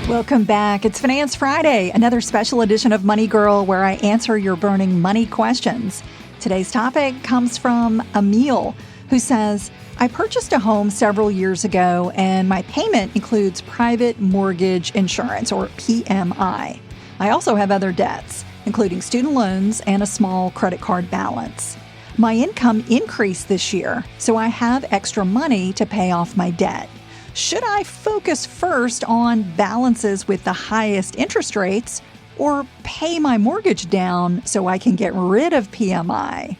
Welcome back. It's Finance Friday, another special edition of Money Girl where I answer your burning money questions. Today's topic comes from Emil, who says, I purchased a home several years ago and my payment includes private mortgage insurance, or PMI. I also have other debts, including student loans and a small credit card balance. My income increased this year, so I have extra money to pay off my debt. Should I focus first on balances with the highest interest rates or pay my mortgage down so I can get rid of PMI?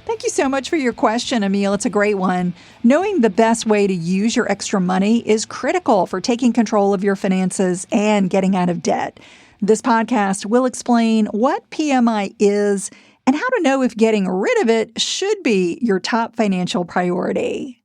Thank you so much for your question, Emil. It's a great one. Knowing the best way to use your extra money is critical for taking control of your finances and getting out of debt. This podcast will explain what PMI is and how to know if getting rid of it should be your top financial priority.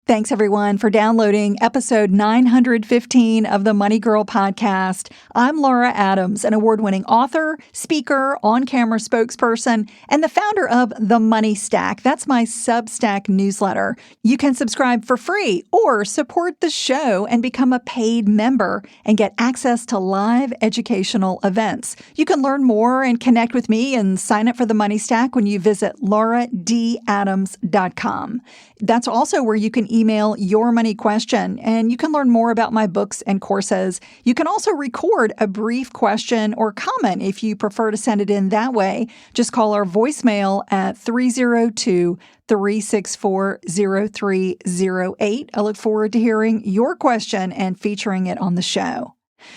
Thanks, everyone, for downloading episode 915 of the Money Girl podcast. I'm Laura Adams, an award-winning author, speaker, on-camera spokesperson, and the founder of The Money Stack. That's my Substack newsletter. You can subscribe for free or support the show and become a paid member and get access to live educational events. You can learn more and connect with me and sign up for The Money Stack when you visit lauradadams.com. That's also where you can email your money question, and you can learn more about my books and courses. You can also record a brief question or comment if you prefer to send it in that way. Just call our voicemail at 302-364-0308. I look forward to hearing your question and featuring it on the show.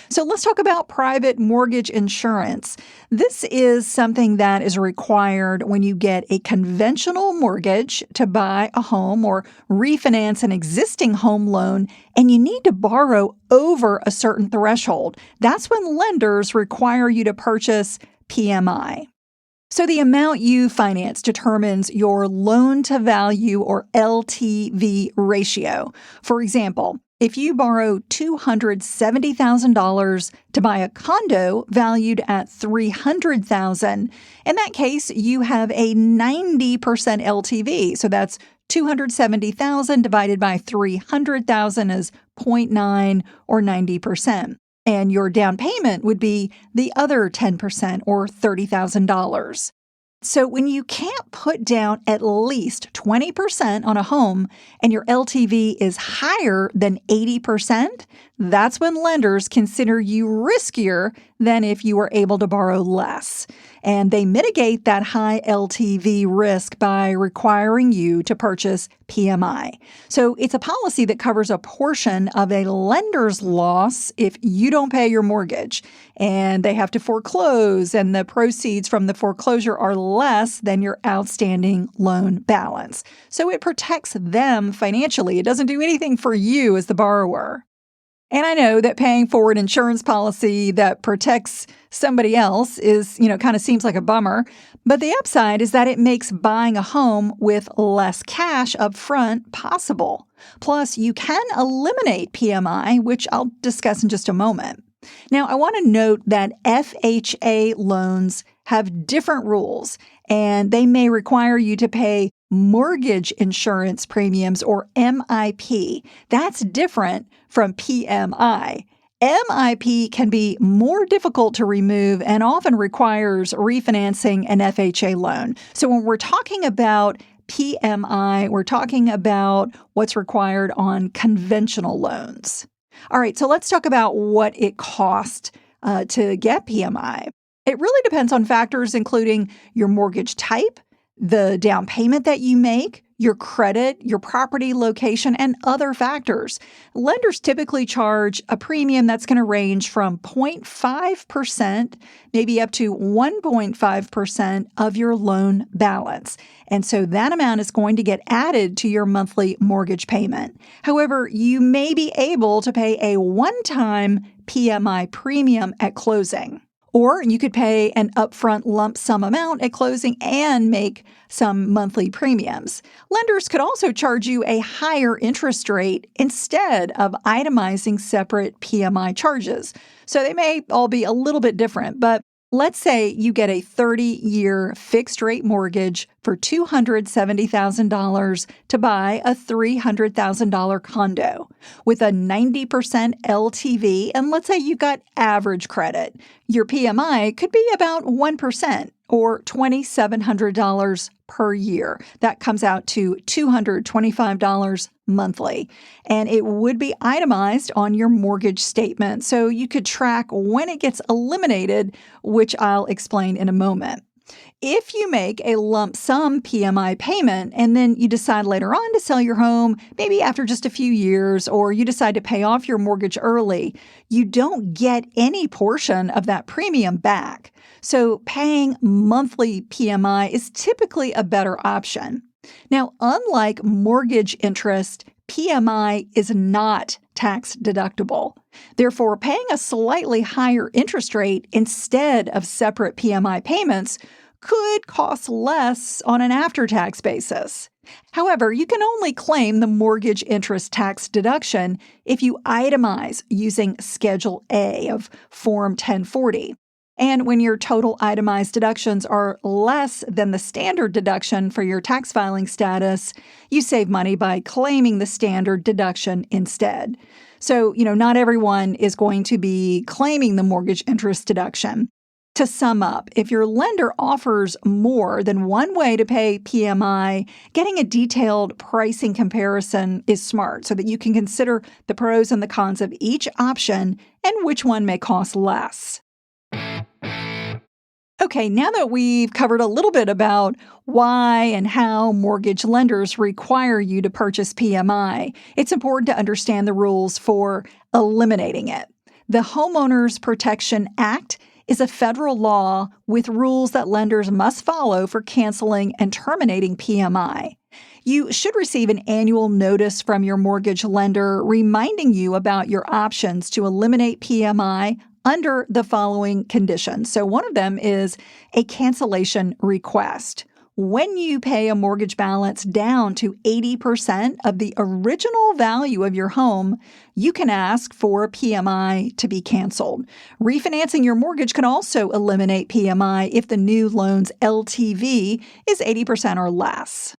So let's talk about private mortgage insurance. This is something that is required when you get a conventional mortgage to buy a home or refinance an existing home loan, and you need to borrow over a certain threshold. That's when lenders require you to purchase PMI. So the amount you finance determines your loan-to-value, or LTV, ratio. For example, if you borrow $270,000 to buy a condo valued at $300,000, in that case, you have a 90% LTV. So that's $270,000 divided by $300,000 is 0.9 or 90%. And your down payment would be the other 10% or $30,000. So when you can't put down at least 20% on a home and your LTV is higher than 80%, that's when lenders consider you riskier than if you were able to borrow less. And they mitigate that high LTV risk by requiring you to purchase PMI. So it's a policy that covers a portion of a lender's loss if you don't pay your mortgage and they have to foreclose and the proceeds from the foreclosure are less than your outstanding loan balance. So it protects them financially. It doesn't do anything for you as the borrower. And I know that paying for an insurance policy that protects somebody else is, kind of seems like a bummer. But the upside is that it makes buying a home with less cash up front possible. Plus, you can eliminate PMI, which I'll discuss in just a moment. Now, I want to note that FHA loans have different rules, and they may require you to pay mortgage insurance premiums, or MIP. That's different from PMI. MIP can be more difficult to remove and often requires refinancing an FHA loan. So when we're talking about PMI, we're talking about what's required on conventional loans. All right, so let's talk about what it costs to get PMI. It really depends on factors including your mortgage type, the down payment that you make, your credit, your property location, and other factors. Lenders typically charge a premium that's going to range from 0.5%, maybe up to 1.5% of your loan balance. And so that amount is going to get added to your monthly mortgage payment. However, you may be able to pay a one-time PMI premium at closing. Or you could pay an upfront lump sum amount at closing and make some monthly premiums. Lenders could also charge you a higher interest rate instead of itemizing separate PMI charges. So they may all be a little bit different, but Let's say you get a 30-year fixed-rate mortgage for $270,000 to buy a $300,000 condo with a 90% LTV, and let's say you've got average credit. Your PMI could be about 1% or $2,700 per year. That comes out to $225 monthly. And it would be itemized on your mortgage statement, so you could track when it gets eliminated, which I'll explain in a moment. If you make a lump sum PMI payment and then you decide later on to sell your home, maybe after just a few years, or you decide to pay off your mortgage early, you don't get any portion of that premium back. So paying monthly PMI is typically a better option. Now, unlike mortgage interest, PMI is not tax deductible. Therefore, paying a slightly higher interest rate instead of separate PMI payments could cost less on an after-tax basis. However, you can only claim the mortgage interest tax deduction if you itemize using Schedule A of Form 1040. And when your total itemized deductions are less than the standard deduction for your tax filing status, you save money by claiming the standard deduction instead. So, not everyone is going to be claiming the mortgage interest deduction. To sum up, if your lender offers more than one way to pay PMI, getting a detailed pricing comparison is smart so that you can consider the pros and the cons of each option and which one may cost less. Okay, now that we've covered a little bit about why and how mortgage lenders require you to purchase PMI, it's important to understand the rules for eliminating it. The Homeowners Protection Act is a federal law with rules that lenders must follow for canceling and terminating PMI. You should receive an annual notice from your mortgage lender reminding you about your options to eliminate PMI under the following conditions. So one of them is a cancellation request. When you pay a mortgage balance down to 80% of the original value of your home, you can ask for PMI to be canceled. Refinancing your mortgage can also eliminate PMI if the new loan's LTV is 80% or less.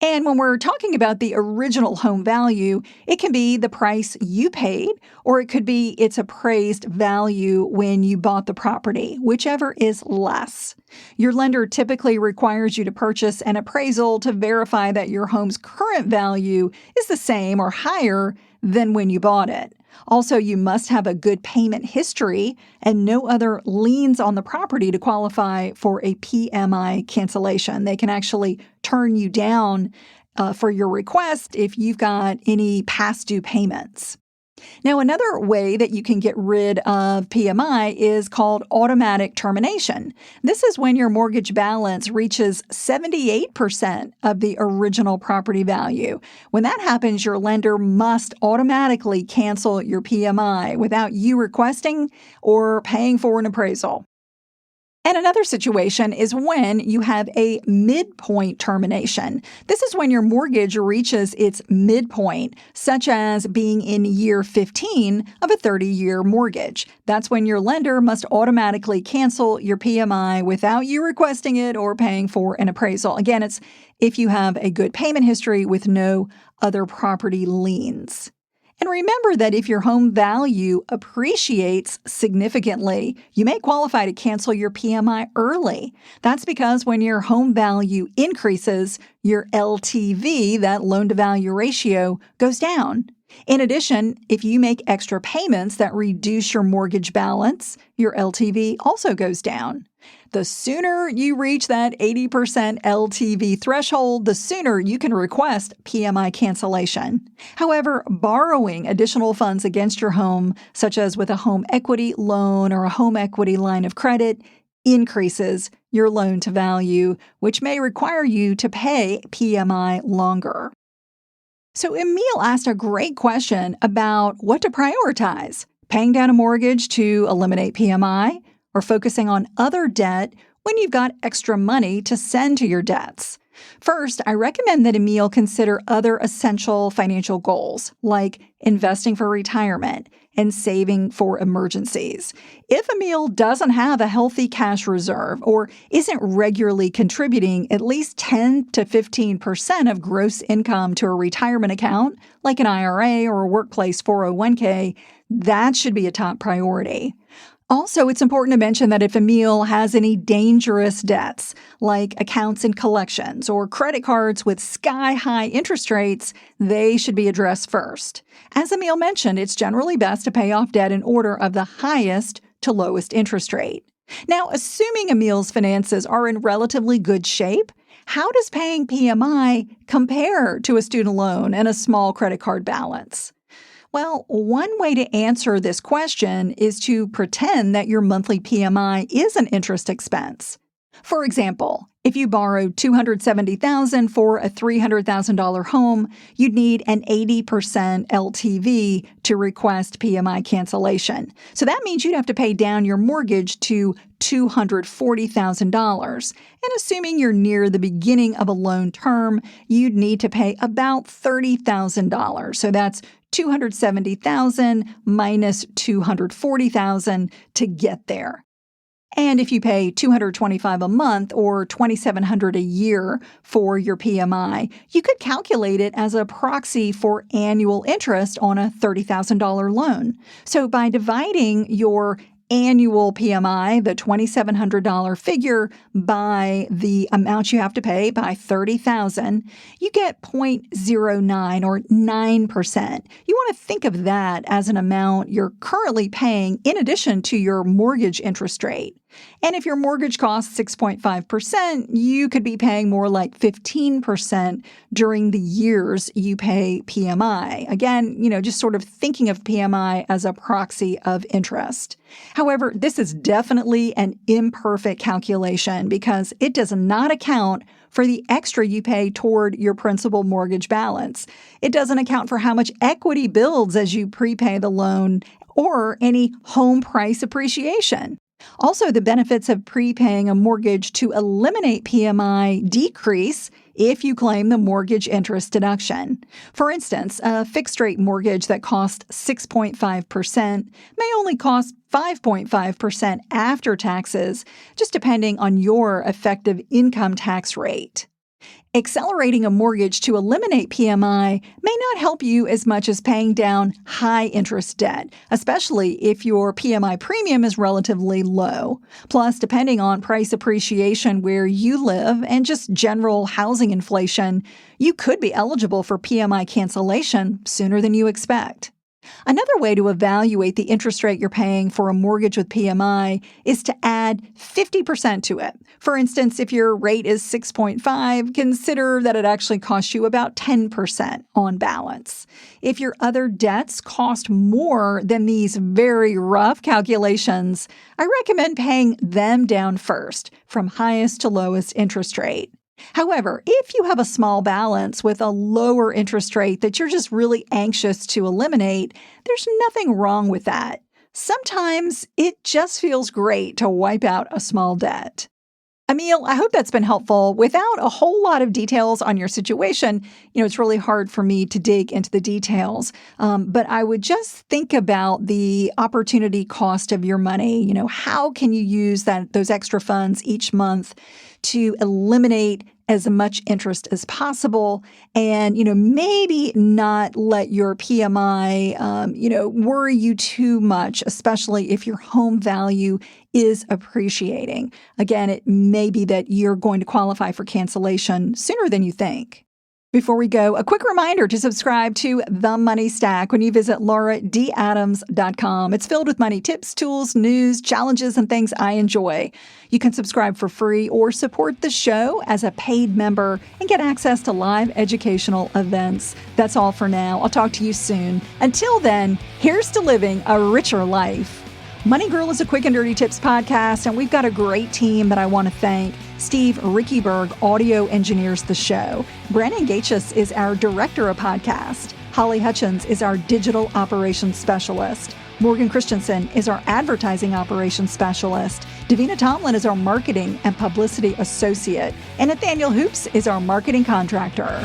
And when we're talking about the original home value, it can be the price you paid, or it could be its appraised value when you bought the property, whichever is less. Your lender typically requires you to purchase an appraisal to verify that your home's current value is the same or higher than when you bought it. Also, you must have a good payment history and no other liens on the property to qualify for a PMI cancellation. They can actually turn you down for your request if you've got any past due payments. Now, another way that you can get rid of PMI is called automatic termination. This is when your mortgage balance reaches 78% of the original property value. When that happens, your lender must automatically cancel your PMI without you requesting or paying for an appraisal. And another situation is when you have a midpoint termination. This is when your mortgage reaches its midpoint, such as being in year 15 of a 30-year mortgage. That's when your lender must automatically cancel your PMI without you requesting it or paying for an appraisal. Again, it's if you have a good payment history with no other property liens. And remember that if your home value appreciates significantly, you may qualify to cancel your PMI early. That's because when your home value increases, your LTV, that loan-to-value ratio, goes down. In addition, if you make extra payments that reduce your mortgage balance, your LTV also goes down. The sooner you reach that 80% LTV threshold, the sooner you can request PMI cancellation. However, borrowing additional funds against your home, such as with a home equity loan or a home equity line of credit, increases your loan to value, which may require you to pay PMI longer. So Emil asked a great question about what to prioritize: paying down a mortgage to eliminate PMI or focusing on other debt when you've got extra money to send to your debts. First, I recommend that Emil consider other essential financial goals, like investing for retirement and saving for emergencies. If Emil doesn't have a healthy cash reserve or isn't regularly contributing at least 10 to 15% of gross income to a retirement account, like an IRA or a workplace 401k, that should be a top priority. Also, it's important to mention that if Emil has any dangerous debts, like accounts and collections or credit cards with sky-high interest rates, they should be addressed first. As Emil mentioned, it's generally best to pay off debt in order of the highest to lowest interest rate. Now, assuming Emil's finances are in relatively good shape, how does paying PMI compare to a student loan and a small credit card balance? Well, one way to answer this question is to pretend that your monthly PMI is an interest expense. For example, if you borrowed $270,000 for a $300,000 home, you'd need an 80% LTV to request PMI cancellation. So that means you'd have to pay down your mortgage to $240,000. And assuming you're near the beginning of a loan term, you'd need to pay about $30,000. So that's $270,000 minus $240,000 to get there. And if you pay $225 a month or $2,700 a year for your PMI, you could calculate it as a proxy for annual interest on a $30,000 loan. So by dividing your annual PMI, the $2,700 figure, by the amount you have to pay by $30,000, you get 0.09 or 9%. You want to think of that as an amount you're currently paying in addition to your mortgage interest rate. And if your mortgage costs 6.5%, you could be paying more like 15% during the years you pay PMI. Again, just sort of thinking of PMI as a proxy of interest. However, this is definitely an imperfect calculation because it does not account for the extra you pay toward your principal mortgage balance. It doesn't account for how much equity builds as you prepay the loan or any home price appreciation. Also, the benefits of prepaying a mortgage to eliminate PMI decrease if you claim the mortgage interest deduction. For instance, a fixed-rate mortgage that costs 6.5% may only cost 5.5% after taxes, just depending on your effective income tax rate. Accelerating a mortgage to eliminate PMI may not help you as much as paying down high-interest debt, especially if your PMI premium is relatively low. Plus, depending on price appreciation where you live and just general housing inflation, you could be eligible for PMI cancellation sooner than you expect. Another way to evaluate the interest rate you're paying for a mortgage with PMI is to add 50% to it. For instance, if your rate is 6.5, consider that it actually costs you about 10% on balance. If your other debts cost more than these very rough calculations, I recommend paying them down first, from highest to lowest interest rate. However, if you have a small balance with a lower interest rate that you're just really anxious to eliminate, there's nothing wrong with that. Sometimes it just feels great to wipe out a small debt. Emil, I hope that's been helpful. Without a whole lot of details on your situation, it's really hard for me to dig into the details. But I would just think about the opportunity cost of your money. How can you use those extra funds each month to eliminate as much interest as possible and, maybe not let your PMI, worry you too much, especially if your home value is appreciating. Again, it may be that you're going to qualify for cancellation sooner than you think. Before we go, a quick reminder to subscribe to The Money Stack when you visit lauradadams.com. It's filled with money tips, tools, news, challenges, and things I enjoy. You can subscribe for free or support the show as a paid member and get access to live educational events. That's all for now. I'll talk to you soon. Until then, here's to living a richer life. Money Girl is a quick and dirty tips podcast, and we've got a great team that I want to thank. Steve Rickyberg audio engineers the show. Brandon Gachus is our director of podcast. Holly Hutchins is our digital operations specialist. Morgan Christensen is our advertising operations specialist. Davina Tomlin is our marketing and publicity associate. And Nathaniel Hoops is our marketing contractor.